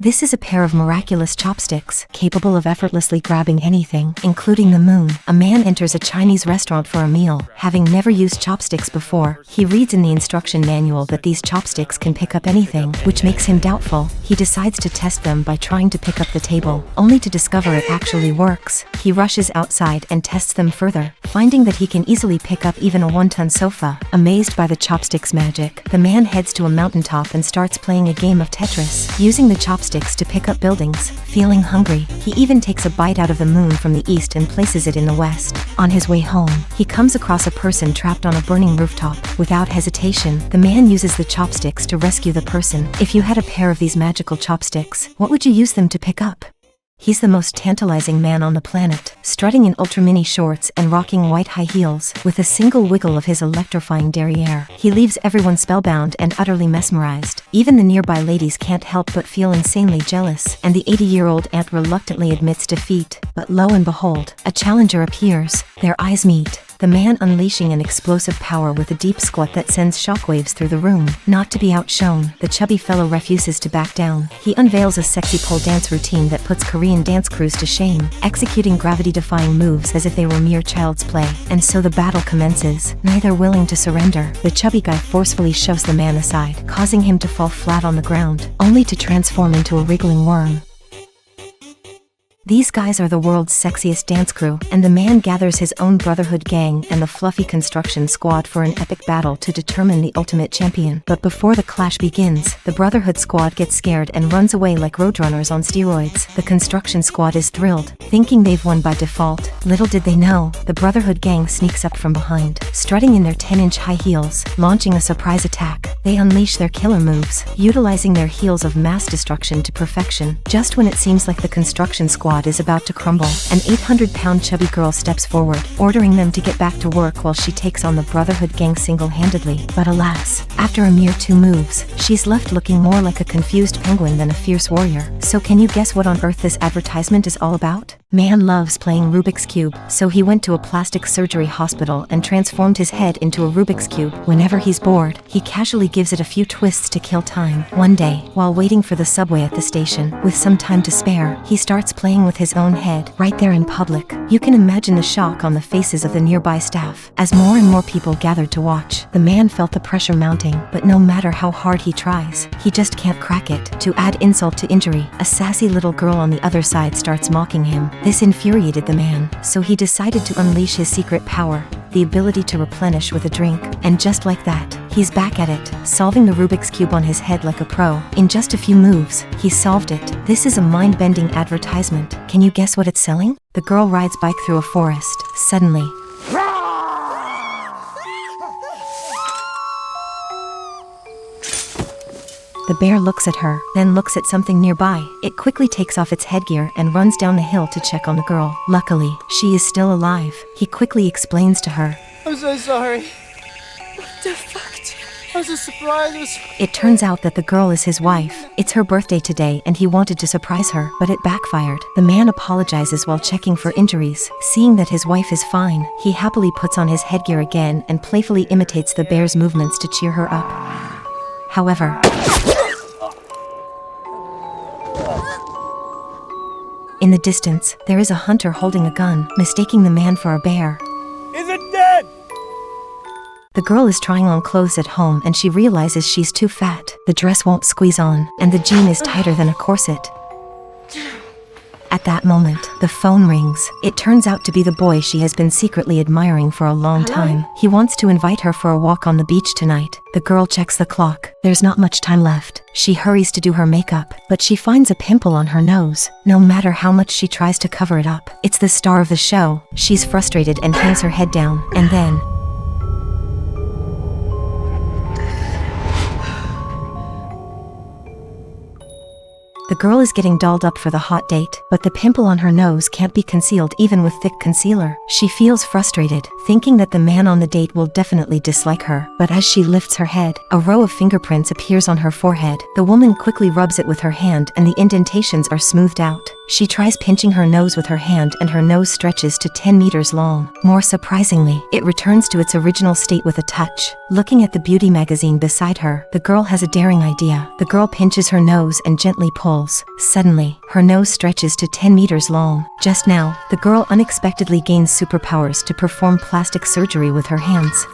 This is a pair of miraculous chopsticks, capable of effortlessly grabbing anything, including the moon. A man enters a Chinese restaurant for a meal. Having never used chopsticks before, he reads in the instruction manual that these chopsticks can pick up anything, which makes him doubtful. He decides to test them by trying to pick up the table, only to discover it actually works. He rushes outside and tests them further, finding that he can easily pick up even a 1-ton sofa. Amazed by the chopsticks' magic, the man heads to a mountaintop and starts playing a game of Tetris, using the chopsticks to pick up buildings. Feeling hungry, he even takes a bite out of the moon from the east and places it in the west. On his way home, he comes across a person trapped on a burning rooftop. Without hesitation, the man uses the chopsticks to rescue the person. If you had a pair of these magical chopsticks, what would you use them to pick up? He's the most tantalizing man on the planet, strutting in ultra-mini shorts and rocking white high heels. With a single wiggle of his electrifying derriere, he leaves everyone spellbound and utterly mesmerized. Even the nearby ladies can't help but feel insanely jealous, and the 80-year-old ant reluctantly admits defeat. But lo and behold, a challenger appears. Their eyes meet, the man unleashing an explosive power with a deep squat that sends shockwaves through the room. Not to be outshone, the chubby fellow refuses to back down. He unveils a sexy pole dance routine that puts Korean dance crews to shame, executing gravity-defying moves as if they were mere child's play. And so the battle commences. Neither willing to surrender, the chubby guy forcefully shoves the man aside, causing him to fall flat on the ground, only to transform into a wriggling worm. These guys are the world's sexiest dance crew, and the man gathers his own Brotherhood gang and the fluffy construction squad for an epic battle to determine the ultimate champion. But before the clash begins, the Brotherhood squad gets scared and runs away like roadrunners on steroids. The construction squad is thrilled, thinking they've won by default. Little did they know, the Brotherhood gang sneaks up from behind, strutting in their 10-inch high heels, launching a surprise attack. They unleash their killer moves, utilizing their heels of mass destruction to perfection. Just when it seems like the construction squad is about to crumble, an 800-pound chubby girl steps forward, ordering them to get back to work while she takes on the Brotherhood gang single-handedly. But alas, after a mere 2 moves, she's left looking more like a confused penguin than a fierce warrior. So can you guess what on earth this advertisement is all about? Man loves playing Rubik's Cube, so he went to a plastic surgery hospital and transformed his head into a Rubik's Cube. Whenever he's bored, he casually gives it a few twists to kill time. One day, while waiting for the subway at the station, with some time to spare, he starts playing with his own head, right there in public. You can imagine the shock on the faces of the nearby staff. As more and more people gathered to watch, the man felt the pressure mounting, but no matter how hard he tries, he just can't crack it. To add insult to injury, a sassy little girl on the other side starts mocking him. This infuriated the man, so he decided to unleash his secret power, the ability to replenish with a drink. And just like that, he's back at it, solving the Rubik's Cube on his head like a pro. In just a few moves, he solved it. This is a mind-bending advertisement. Can you guess what it's selling? The girl rides bike through a forest. Suddenly, the bear looks at her, then looks at something nearby. It quickly takes off its headgear and runs down the hill to check on the girl. Luckily, she is still alive. He quickly explains to her, I'm so sorry. What the fuck? I was a surprise. It turns out that the girl is his wife. It's her birthday today and he wanted to surprise her, but it backfired. The man apologizes while checking for injuries. Seeing that his wife is fine, he happily puts on his headgear again and playfully imitates the bear's movements to cheer her up. However, in the distance, there is a hunter holding a gun, mistaking the man for a bear. Is it dead? The girl is trying on clothes at home and she realizes she's too fat. The dress won't squeeze on, and the jean is tighter than a corset. At that moment, the phone rings. It turns out to be the boy she has been secretly admiring for a long time. He wants to invite her for a walk on the beach tonight. The girl checks the clock. There's not much time left. She hurries to do her makeup, but she finds a pimple on her nose. No matter how much she tries to cover it up, it's the star of the show. She's frustrated and hangs her head down, and then the girl is getting dolled up for the hot date, but the pimple on her nose can't be concealed even with thick concealer. She feels frustrated, thinking that the man on the date will definitely dislike her. But as she lifts her head, a row of fingerprints appears on her forehead. The woman quickly rubs it with her hand and the indentations are smoothed out. She tries pinching her nose with her hand and her nose stretches to 10 meters long. More surprisingly, it returns to its original state with a touch. Looking at the beauty magazine beside her, the girl has a daring idea. The girl pinches her nose and gently pulls. Suddenly, her nose stretches to 10 meters long. Just now, the girl unexpectedly gains superpowers to perform plastic surgery with her hands.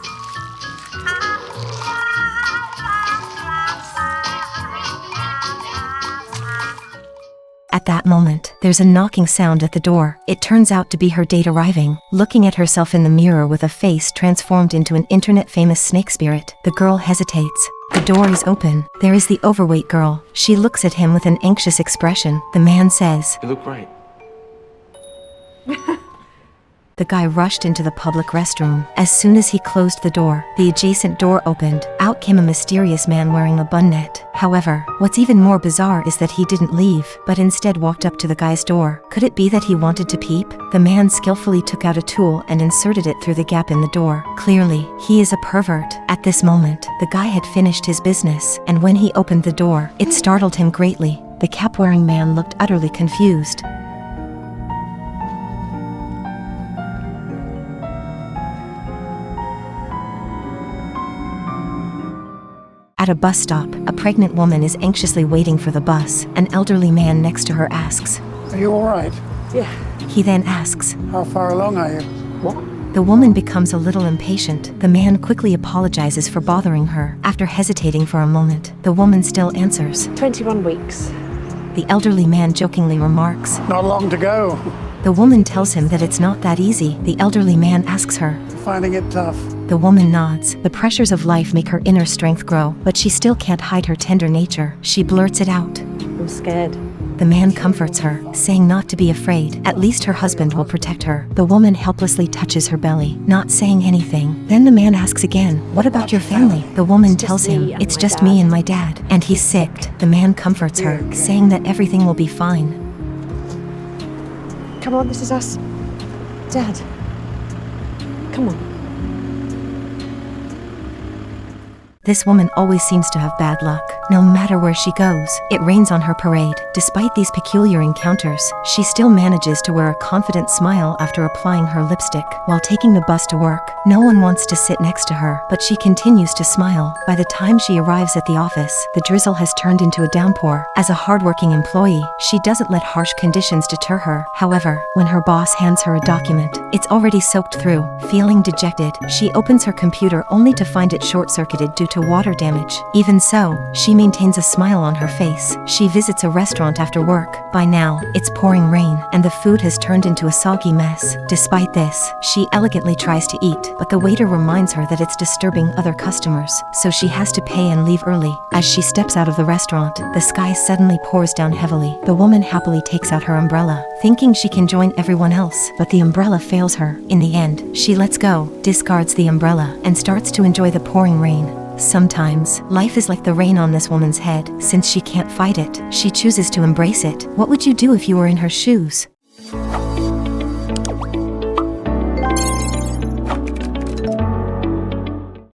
At that moment, there's a knocking sound at the door. It turns out to be her date arriving. Looking at herself in the mirror with a face transformed into an internet-famous snake spirit, the girl hesitates. The door is open. There is the overweight girl. She looks at him with an anxious expression. The man says, "You look great." The guy rushed into the public restroom. As soon as he closed the door, the adjacent door opened. Out came a mysterious man wearing a bun net. However, what's even more bizarre is that he didn't leave, but instead walked up to the guy's door. Could it be that he wanted to peep? The man skillfully took out a tool and inserted it through the gap in the door. Clearly, he is a pervert. At this moment, the guy had finished his business, and when he opened the door, it startled him greatly. The cap-wearing man looked utterly confused. At a bus stop, a pregnant woman is anxiously waiting for the bus. An elderly man next to her asks, Are you all right? Yeah. He then asks, How far along are you? What? The woman becomes a little impatient. The man quickly apologizes for bothering her. After hesitating for a moment, the woman still answers. 21 weeks. The elderly man jokingly remarks. Not long to go. The woman tells him that it's not that easy. The elderly man asks her. Finding it tough. The woman nods. The pressures of life make her inner strength grow, but she still can't hide her tender nature. She blurts it out. I'm scared. The man comforts her, saying not to be afraid. At least her husband will protect her. The woman helplessly touches her belly, not saying anything. Then the man asks again, What about your family? The woman tells him, It's just me and my dad. And he's sick. The man comforts her, saying that everything will be fine. Come on, this is us. Dad. Come on. This woman always seems to have bad luck. No matter where she goes, it rains on her parade. Despite these peculiar encounters, she still manages to wear a confident smile after applying her lipstick. While taking the bus to work, no one wants to sit next to her, but she continues to smile. By the time she arrives at the office, the drizzle has turned into a downpour. As a hardworking employee, she doesn't let harsh conditions deter her. However, when her boss hands her a document, it's already soaked through. Feeling dejected, she opens her computer only to find it short-circuited due to water damage. Even so, she maintains a smile on her face. She visits a restaurant after work. By now, it's pouring rain, and the food has turned into a soggy mess. Despite this, she elegantly tries to eat, but the waiter reminds her that it's disturbing other customers, so she has to pay and leave early. As she steps out of the restaurant, the sky suddenly pours down heavily. The woman happily takes out her umbrella, thinking she can join everyone else, but the umbrella fails her. In the end, she lets go, discards the umbrella, and starts to enjoy the pouring rain. Sometimes, life is like the rain on this woman's head. Since she can't fight it, she chooses to embrace it. What would you do if you were in her shoes?